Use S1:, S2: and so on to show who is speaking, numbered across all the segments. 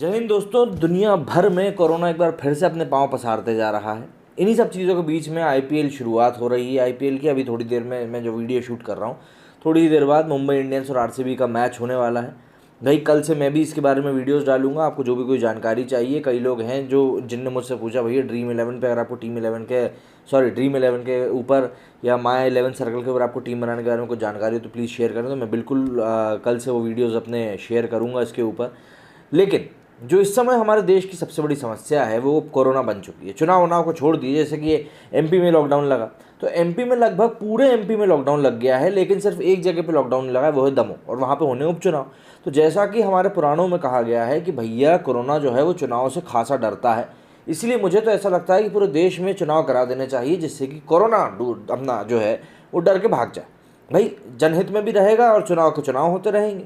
S1: जय हिंद दोस्तों। दुनिया भर में कोरोना एक बार फिर से अपने पांव पसारते जा रहा है। इन्हीं सब चीज़ों के बीच में आईपीएल शुरुआत हो रही है। आईपीएल की अभी थोड़ी देर में मैं जो वीडियो शूट कर रहा हूँ, थोड़ी ही देर बाद मुंबई इंडियंस और आरसीबी का मैच होने वाला है। भाई कल से मैं भी इसके बारे में वीडियोस डालूंगा। आपको जो भी कोई जानकारी चाहिए, कई लोग हैं जिनने मुझसे पूछा भैया ड्रीम 11 पे अगर आपको ड्रीम 11 के ऊपर या माई 11 सर्कल के ऊपर आपको टीम बनाने के बारे में कुछ जानकारी हो तो प्लीज़ शेयर करें। तो मैं बिल्कुल कल से वो वीडियोज़ अपने शेयर करूँगा इसके ऊपर। लेकिन जो इस समय हमारे देश की सबसे बड़ी समस्या है वो कोरोना बन चुकी है। चुनाव उनाव को छोड़ दीजिए, जैसे कि ये एमपी में लॉकडाउन लगा तो एमपी में लगभग पूरे एमपी में लॉकडाउन लग गया है, लेकिन सिर्फ एक जगह पे लॉकडाउन लगा है, वो है दमोह, और वहाँ पे होने उपचुनाव। तो जैसा कि हमारे पुराणों में कहा गया है कि भैया कोरोना जो है वो चुनाव से खासा डरता है, इसलिए मुझे तो ऐसा लगता है कि पूरे देश में चुनाव करा देने चाहिए, जिससे कि कोरोना अपना जो है वो डर के भाग जाए। भाई जनहित में भी रहेगा और चुनाव के चुनाव होते रहेंगे,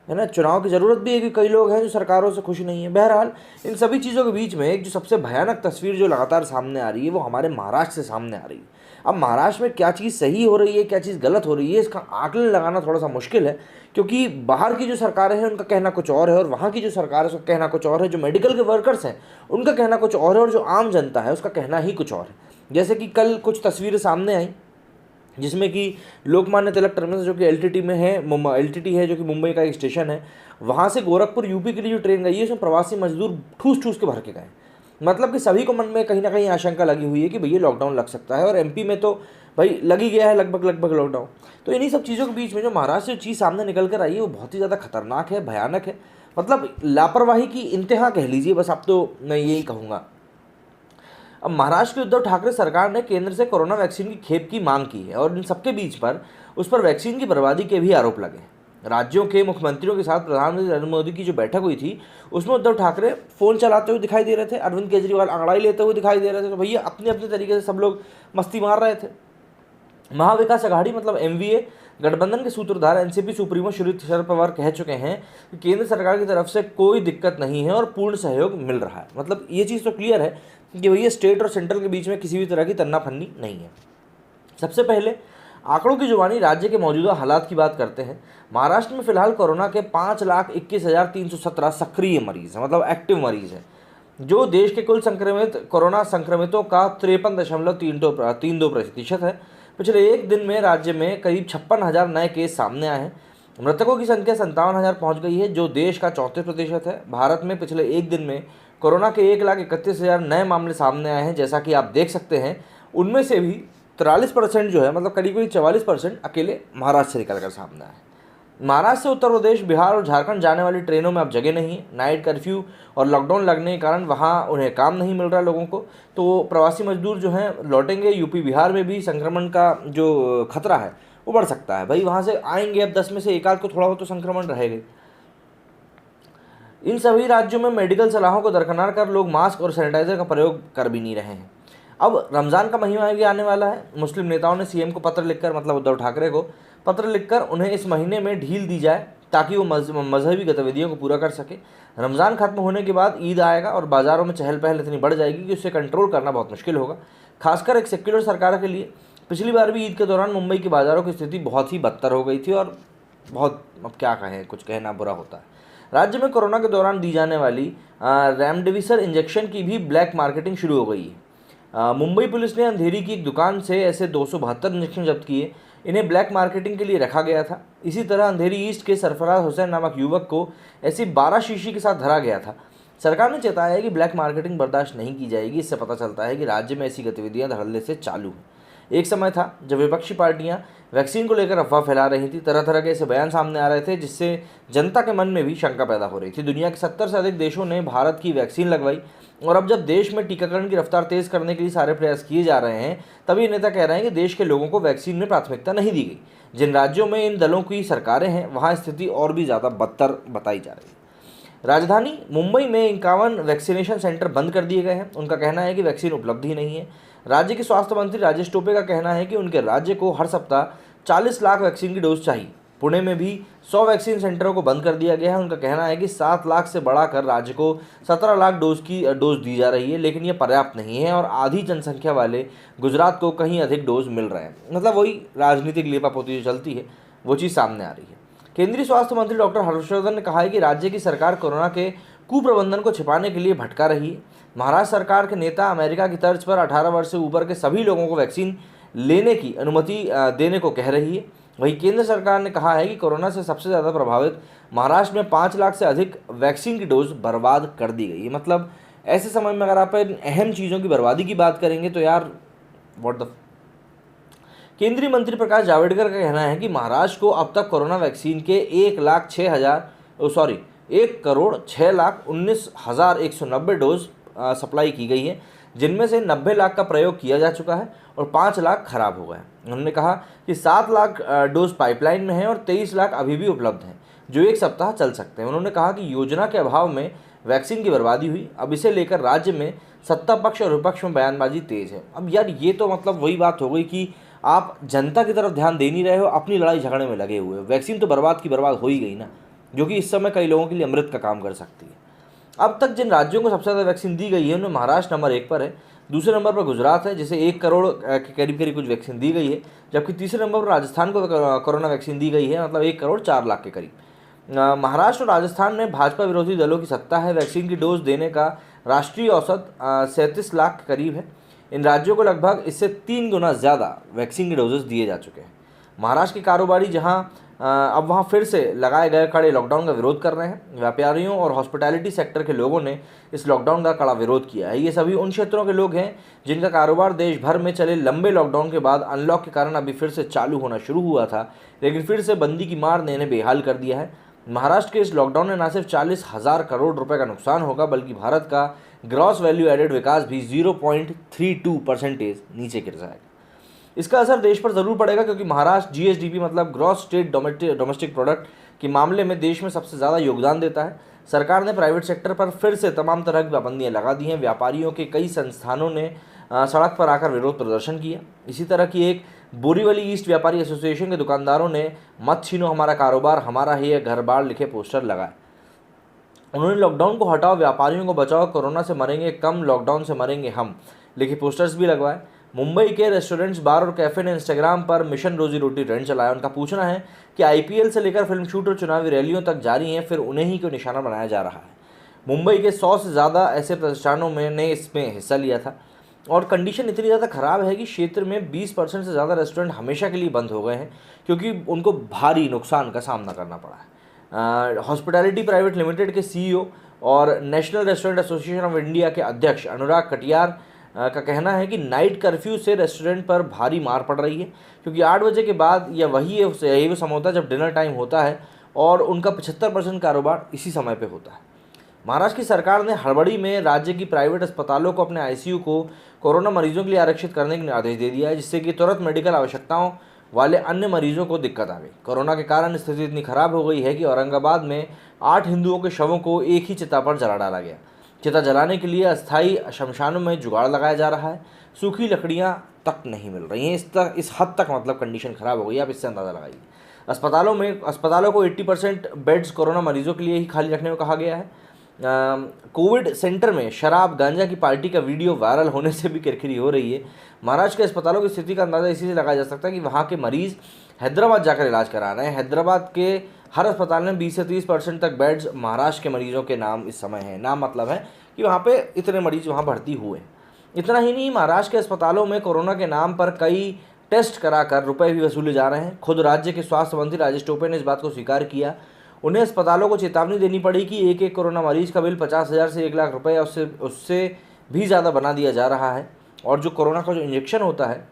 S1: है ना। चुनाव की ज़रूरत भी है कि कई लोग हैं जो सरकारों से खुश नहीं है। बहरहाल इन सभी चीज़ों के बीच में एक जो सबसे भयानक तस्वीर जो लगातार सामने आ रही है वो हमारे महाराष्ट्र से सामने आ रही है। अब महाराष्ट्र में क्या चीज़ सही हो रही है, क्या चीज़ गलत हो रही है, इसका आकलन लगाना थोड़ा सा मुश्किल है, क्योंकि बाहर की जो सरकारें हैं उनका कहना कुछ और है और वहाँ की जो सरकार है उसका कहना कुछ और है। जो मेडिकल के वर्कर्स हैं उनका कहना कुछ और है और जो आम जनता है उसका कहना ही कुछ और है। जैसे कि कल कुछ तस्वीरें सामने आई जिसमें कि लोकमान्य तिलक टर्मिनस जो कि एलटीटी में है, एलटीटी है जो कि मुंबई का एक स्टेशन है, वहाँ से गोरखपुर यूपी के लिए जो ट्रेन गई है उसमें प्रवासी मजदूर ठूस ठूस के भर के गए। मतलब कि सभी को मन में कहीं ना कहीं आशंका लगी हुई है कि भैया लॉकडाउन लग सकता है, और एमपी में तो भाई लग ही गया है लगभग लॉकडाउन। तो इन्हीं सब चीज़ों के बीच में जो महाराष्ट्र से जो चीज़ सामने निकल कर आई है वो बहुत ही ज़्यादा खतरनाक है, भयानक है। मतलब लापरवाही की इंतहा कह लीजिए बस, अब तो मैं यही कहूँगा। अब महाराष्ट्र की उद्धव ठाकरे सरकार ने केंद्र से कोरोना वैक्सीन की खेप की मांग की है और इन सबके बीच पर उस पर वैक्सीन की बर्बादी के भी आरोप लगे। राज्यों के मुख्यमंत्रियों के साथ प्रधानमंत्री नरेंद्र मोदी की जो बैठक हुई थी उसमें उद्धव ठाकरे फ़ोन चलाते हुए दिखाई दे रहे थे, अरविंद केजरीवाल अंगड़ाई लेते हुए दिखाई दे रहे थे। तो भैया अपने अपने तरीके से सब लोग मस्ती मार रहे थे। महाविकास आघाड़ी मतलब एमवीए गठबंधन के सूत्रधार एनसीपी सुप्रीमो शरद पवार कह चुके हैं कि केंद्र सरकार की तरफ से कोई दिक्कत नहीं है और पूर्ण सहयोग मिल रहा है। मतलब ये चीज़ तो क्लियर है कि भैया स्टेट और सेंट्रल के बीच में किसी भी तरह की तन्नाफन्नी नहीं है। सबसे पहले आंकड़ों की जुबानी राज्य के मौजूदा हालात की बात करते हैं। महाराष्ट्र में फिलहाल कोरोना के 5,21,317 सक्रिय मरीज हैं, मतलब एक्टिव मरीज हैं, जो देश के कुल कोरोना संक्रमितों का 53.32% है। पिछले एक दिन में राज्य में करीब 56,000 नए केस सामने आए हैं। मृतकों की संख्या 57,000 पहुँच गई है, जो देश का 34% है। भारत में पिछले एक दिन में कोरोना के 1,31,000 नए मामले सामने आए हैं। जैसा कि आप देख सकते हैं उनमें से भी 43% जो है, मतलब करीब 44% अकेले महाराष्ट्र से निकल कर सामने आए। महाराष्ट्र से उत्तर प्रदेश, बिहार और झारखंड जाने वाली ट्रेनों में अब जगह नहीं है। नाइट कर्फ्यू और लॉकडाउन लगने के कारण वहाँ उन्हें काम नहीं मिल रहा लोगों को, तो प्रवासी मजदूर जो हैं लौटेंगे। यूपी बिहार में भी संक्रमण का जो खतरा है वो बढ़ सकता है। भाई वहाँ से आएंगे, अब 10 में से एक आध को थोड़ा बहुत तो संक्रमण रहेगा। इन सभी राज्यों में मेडिकल सलाहों को दरकिनार कर लोग मास्क और सैनिटाइजर का प्रयोग कर भी नहीं रहे हैं। अब रमज़ान का महीना भी आने वाला है। मुस्लिम नेताओं ने सीएम को पत्र लिखकर, मतलब उद्धव ठाकरे को पत्र लिखकर उन्हें इस महीने में ढील दी जाए ताकि वो मजहबी गतिविधियों को पूरा कर सके। रमज़ान खत्म होने के बाद ईद आएगा और बाज़ारों में चहल पहल इतनी बढ़ जाएगी कि उससे कंट्रोल करना बहुत मुश्किल होगा, खासकर एक सेक्युलर सरकार के लिए। पिछली बार भी ईद के दौरान मुंबई की बाज़ारों की स्थिति बहुत ही बदतर हो गई थी और बहुत, अब क्या कहें, कुछ कहना बुरा होता है। राज्य में कोरोना के दौरान दी जाने वाली रेमडेसिविर इंजेक्शन की भी ब्लैक मार्केटिंग शुरू हो गई है। मुंबई पुलिस ने अंधेरी की एक दुकान से ऐसे 272 इंजेक्शन जब्त किए। इन्हें ब्लैक मार्केटिंग के लिए रखा गया था। इसी तरह अंधेरी ईस्ट के सरफराज हुसैन नामक युवक को ऐसी 12 शीशी के साथ धरा गया था। सरकार ने चेताया है कि ब्लैक मार्केटिंग बर्दाश्त नहीं की जाएगी। इससे पता चलता है कि राज्य में ऐसी गतिविधियां धड़ल्ले से चालू हैं। एक समय था जब विपक्षी पार्टियां वैक्सीन को लेकर अफवाह फैला रही थी, तरह तरह के ऐसे बयान सामने आ रहे थे जिससे जनता के मन में भी शंका पैदा हो रही थी। दुनिया के 70 से अधिक देशों ने भारत की वैक्सीन लगवाई और अब जब देश में टीकाकरण की रफ्तार तेज करने के लिए सारे प्रयास किए जा रहे हैं, तभी नेता कह रहे हैं कि देश के लोगों को वैक्सीन में प्राथमिकता नहीं दी गई। जिन राज्यों में इन दलों की सरकारें हैं वहाँ स्थिति और भी ज़्यादा बदतर बताई जा रही है। राजधानी मुंबई में 51 वैक्सीनेशन सेंटर बंद कर दिए गए हैं। उनका कहना है कि वैक्सीन उपलब्ध ही नहीं है। राज्य के स्वास्थ्य मंत्री राजेश टोपे का कहना है कि उनके राज्य को हर सप्ताह 40 लाख वैक्सीन की डोज चाहिए। पुणे में भी 100 वैक्सीन सेंटरों को बंद कर दिया गया है। उनका कहना है कि 7 लाख से बढ़ाकर राज्य को 17 लाख डोज दी जा रही है, लेकिन ये पर्याप्त नहीं है और आधी जनसंख्या वाले गुजरात को कहीं अधिक डोज मिल रहे हैं। मतलब वही राजनीतिक लेपापोती जो चलती है वो चीज़ सामने आ रही है। केंद्रीय स्वास्थ्य मंत्री डॉक्टर हर्षवर्धन ने कहा है कि राज्य की सरकार कोरोना के कुप्रबंधन को छिपाने के लिए भटका रही है। महाराष्ट्र सरकार के नेता अमेरिका की तर्ज पर 18 वर्ष से ऊपर के सभी लोगों को वैक्सीन लेने की अनुमति देने को कह रही है। वहीं केंद्र सरकार ने कहा है कि कोरोना से सबसे ज़्यादा प्रभावित महाराष्ट्र में 5 लाख से अधिक वैक्सीन की डोज बर्बाद कर दी गई है। मतलब ऐसे समय में अगर आप इन अहम चीज़ों की बर्बादी की बात करेंगे तो यार व्हाट द। केंद्रीय मंत्री प्रकाश जावड़ेकर का कहना है कि महाराष्ट्र को अब तक कोरोना वैक्सीन के 1,06,19,190 डोज सप्लाई की गई है, जिनमें से 90 लाख का प्रयोग किया जा चुका है और 5 लाख खराब हो गए। उन्होंने कहा कि 7 लाख डोज पाइपलाइन में हैं और 23 लाख अभी भी उपलब्ध हैं, जो 1 सप्ताह चल सकते हैं। उन्होंने कहा कि योजना के अभाव में वैक्सीन की बर्बादी हुई। अब इसे लेकर राज्य में सत्ता पक्ष और विपक्ष में बयानबाजी तेज है। अब यार ये तो मतलब वही बात हो गई कि आप जनता की तरफ ध्यान दे नहीं रहे हो, अपनी लड़ाई झगड़े में लगे हुए हो। वैक्सीन तो बर्बाद की बर्बाद हो ही गई ना, जो कि इस समय कई लोगों के लिए अमृत का काम कर सकती है। अब तक जिन राज्यों को सबसे ज़्यादा वैक्सीन दी गई है उनमें महाराष्ट्र नंबर 1 पर है, दूसरे नंबर पर गुजरात है जिसे 1 करोड़ के करीब कुछ वैक्सीन दी गई है, जबकि तीसरे नंबर पर राजस्थान को कोरोना वैक्सीन दी गई है, मतलब 1 करोड़ 4 लाख के करीब। महाराष्ट्र और राजस्थान में भाजपा विरोधी दलों की सत्ता है। वैक्सीन की डोज देने का राष्ट्रीय औसत 37 लाख के करीब है। इन राज्यों को लगभग इससे 3 गुना ज़्यादा वैक्सीन के डोजेस दिए जा चुके हैं। महाराष्ट्र के कारोबारी जहां अब वहां फिर से लगाए गए कड़े लॉकडाउन का विरोध कर रहे हैं। व्यापारियों और हॉस्पिटैलिटी सेक्टर के लोगों ने इस लॉकडाउन का कड़ा विरोध किया है। ये सभी उन क्षेत्रों के लोग हैं जिनका कारोबार देश भर में चले लंबे लॉकडाउन के बाद अनलॉक के कारण अभी फिर से चालू होना शुरू हुआ था, लेकिन फिर से बंदी की मार ने इन्हें बेहाल कर दिया है। महाराष्ट्र के इस लॉकडाउन में न सिर्फ 40,000 करोड़ रुपए का नुकसान होगा, बल्कि भारत का ग्रॉस वैल्यू एडेड विकास भी 0.32% नीचे गिर जाएगा। इसका असर देश पर ज़रूर पड़ेगा, क्योंकि महाराष्ट्र GSDP मतलब ग्रॉस स्टेट डोमेस्टिक प्रोडक्ट के मामले में देश में सबसे ज़्यादा योगदान देता है। सरकार ने प्राइवेट सेक्टर पर फिर से तमाम तरह की पाबंदियाँ लगा दी हैं। व्यापारियों के कई संस्थानों ने सड़क पर आकर विरोध प्रदर्शन किया। इसी तरह की एक बोरीवली ईस्ट व्यापारी एसोसिएशन के दुकानदारों ने मत छीनो हमारा कारोबार, हमारा ही है घर बार लिखे पोस्टर लगाए। उन्होंने लॉकडाउन को हटाओ, व्यापारियों को बचाओ, कोरोना से मरेंगे कम, लॉकडाउन से मरेंगे हम लिखे पोस्टर्स भी लगवाए। मुंबई के रेस्टोरेंट्स, बार और कैफ़े ने इंस्टाग्राम पर मिशन रोजी रोटी ट्रेंड चलाया। उनका पूछना है कि IPL से लेकर फिल्म शूट और चुनावी रैलियों तक जारी हैं, फिर उन्हें ही क्यों निशाना बनाया जा रहा है। मुंबई के 100 से ज़्यादा ऐसे प्रतिष्ठानों ने इसमें हिस्सा लिया था और कंडीशन इतनी ज़्यादा ख़राब है कि क्षेत्र में 20% से ज़्यादा रेस्टोरेंट हमेशा के लिए बंद हो गए हैं, क्योंकि उनको भारी नुकसान का सामना करना पड़ा है। हॉस्पिटैलिटी प्राइवेट लिमिटेड के CEO और national restaurant association of India के अध्यक्ष अनुराग कटियार का कहना है कि नाइट कर्फ्यू से रेस्टोरेंट पर भारी मार पड़ रही है, क्योंकि 8 बजे के बाद यही वो समय होता है जब डिनर टाइम होता है और उनका 75% कारोबार इसी समय पे होता है। महाराष्ट्र की सरकार ने हड़बड़ी में राज्य की प्राइवेट अस्पतालों को अपने ICU को कोरोना मरीजों के लिए आरक्षित करने का आदेश दे दिया है, जिससे कि तुरंत मेडिकल आवश्यकताओं वाले अन्य मरीजों को दिक्कत आ गई। कोरोना के कारण स्थिति इतनी खराब हो गई है कि औरंगाबाद में 8 हिंदुओं के शवों को एक ही चिता पर जला डाला गया। चिता जलाने के लिए अस्थायी शमशानों में जुगाड़ लगाया जा रहा है। सूखी लकड़ियां तक नहीं मिल रही हैं। इस हद तक मतलब कंडीशन खराब हो गई, आप इससे अंदाज़ा लगाइए। अस्पतालों को 80% बेड्स कोरोना मरीजों के लिए ही खाली रखने को कहा गया है। कोविड सेंटर में शराब गांजा की पार्टी का वीडियो वायरल होने से भी किरकिरी हो रही है। महाराष्ट्र के अस्पतालों की स्थिति का अंदाज़ा इसी से लगाया जा सकता है कि वहाँ के मरीज़ हैदराबाद जाकर इलाज करा रहे हैं। हैदराबाद के हर अस्पताल में 20 से 30% तक बेड्स महाराष्ट्र के मरीजों के नाम इस समय हैं। नाम मतलब है कि वहाँ पे इतने मरीज वहाँ भर्ती हुए। इतना ही नहीं, महाराष्ट्र के अस्पतालों में कोरोना के नाम पर कई टेस्ट कराकर रुपए भी वसूले जा रहे हैं। खुद राज्य के स्वास्थ्य मंत्री राजेश टोपे ने इस बात को स्वीकार किया। उन्हें अस्पतालों को चेतावनी देनी पड़ी कि एक कोरोना मरीज का बिल 50,000 से 1 लाख रुपये या उससे भी ज़्यादा बना दिया जा रहा है, और जो कोरोना का जो इंजेक्शन होता है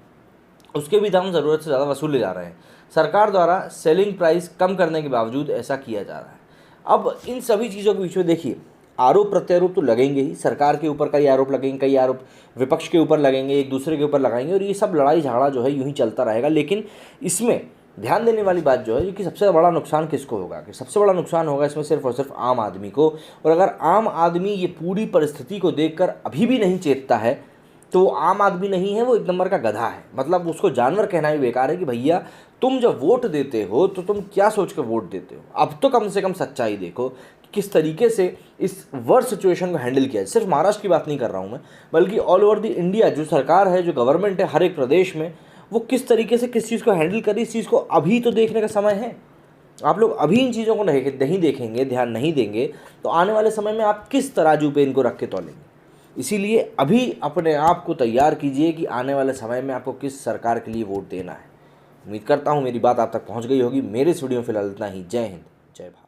S1: उसके भी दाम ज़रूरत से ज़्यादा वसूले जा रहे हैं। सरकार द्वारा सेलिंग प्राइस कम करने के बावजूद ऐसा किया जा रहा है। अब इन सभी चीज़ों के बीच में देखिए, आरोप प्रत्यारोप तो लगेंगे ही। सरकार के ऊपर कई आरोप लगेंगे, कई आरोप विपक्ष के ऊपर लगेंगे, एक दूसरे के ऊपर लगाएंगे, और ये सब लड़ाई झगड़ा जो है यूँ ही चलता रहेगा। लेकिन इसमें ध्यान देने वाली बात जो है कि सबसे बड़ा नुकसान किसको होगा, कि सबसे बड़ा नुकसान होगा इसमें सिर्फ और सिर्फ आम आदमी को। और अगर आम आदमी ये पूरी परिस्थिति को देखकर अभी भी नहीं चेतता है तो वो आम आदमी नहीं है, वो 1 नंबर का गधा है। मतलब उसको जानवर कहना भी बेकार है कि भैया तुम जब वोट देते हो तो तुम क्या सोच कर वोट देते हो। अब तो कम से कम सच्चाई देखो कि किस तरीके से इस वर्स्ट सिचुएशन को हैंडल किया है। सिर्फ महाराष्ट्र की बात नहीं कर रहा हूँ मैं, बल्कि ऑल ओवर द इंडिया जो सरकार है, जो गवर्नमेंट है, हर एक प्रदेश में वो किस तरीके से किस चीज़ को हैंडल करी, इस चीज़ को अभी तो देखने का समय है। आप लोग अभी इन चीज़ों को नहीं देखेंगे, ध्यान नहीं देंगे, तो आने वाले समय में आप किस तराजू पे इनको रख के तौलेंगे। इसीलिए अभी अपने आप को तैयार कीजिए कि आने वाले समय में आपको किस सरकार के लिए वोट देना है। उम्मीद करता हूँ मेरी बात आप तक पहुँच गई होगी। मेरे इस वीडियो में फिलहाल इतना ही। जय हिंद, जय भारत।